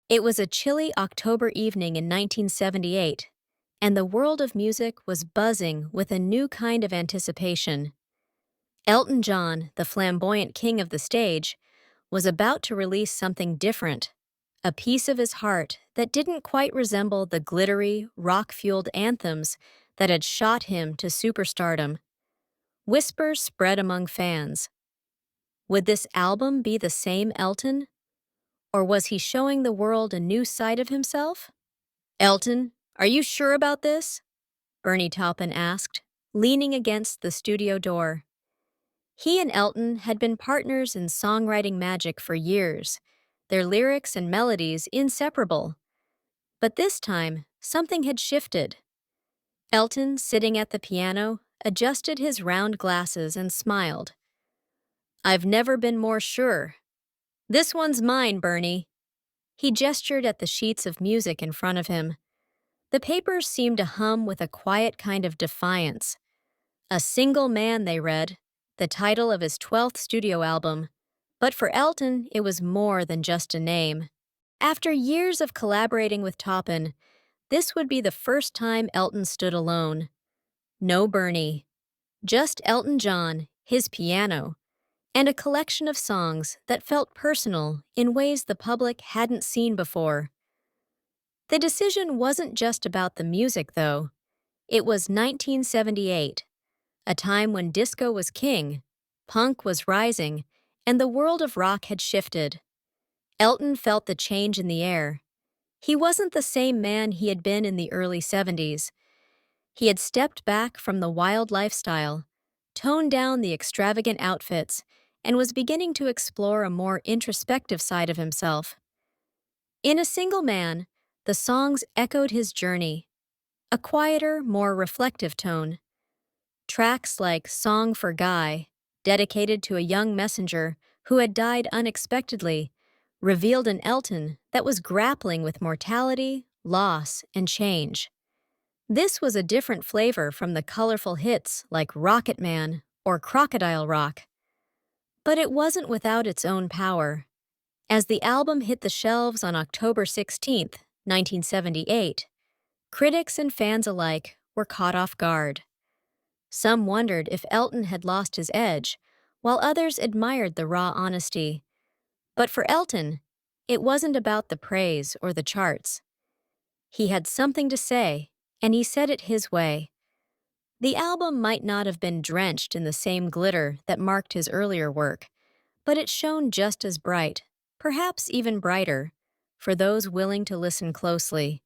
It was a chilly October evening in 1978, and the world of music was buzzing with a new kind of anticipation. Elton John, the flamboyant king of the stage, was about to release something different, a piece of his heart that didn't quite resemble the glittery, rock-fueled anthems that had shot him to superstardom. Whispers spread among fans. Would this album be the same Elton? Or was he showing the world a new side of himself? Elton, are you sure about this? Bernie Taupin asked, leaning against the studio door. He and Elton had been partners in songwriting magic for years, their lyrics and melodies inseparable. But this time, something had shifted. Elton, sitting at the piano, adjusted his round glasses and smiled. I've never been more sure. This one's mine, Bernie. He gestured at the sheets of music in front of him. The papers seemed to hum with a quiet kind of defiance. A Single Man, they read, the title of his 12th studio album. But for Elton, it was more than just a name. After years of collaborating with Taupin, this would be the first time Elton stood alone. No Bernie. Just Elton John, his piano, and a collection of songs that felt personal in ways the public hadn't seen before. The decision wasn't just about the music, though. It was 1978, a time when disco was king, punk was rising, and the world of rock had shifted. Elton felt the change in the air. He wasn't the same man he had been in the early 70s. He had stepped back from the wild lifestyle, toned down the extravagant outfits, and was beginning to explore a more introspective side of himself. In A Single Man, the songs echoed his journey, a quieter, more reflective tone. Tracks like Song for Guy, dedicated to a young messenger who had died unexpectedly, revealed an Elton that was grappling with mortality, loss, and change. This was a different flavor from the colorful hits like Rocket Man or Crocodile Rock. But it wasn't without its own power. As the album hit the shelves on October 16, 1978, critics and fans alike were caught off guard. Some wondered if Elton had lost his edge, while others admired the raw honesty. But for Elton, it wasn't about the praise or the charts. He had something to say, and he said it his way. The album might not have been drenched in the same glitter that marked his earlier work, but it shone just as bright, perhaps even brighter, for those willing to listen closely.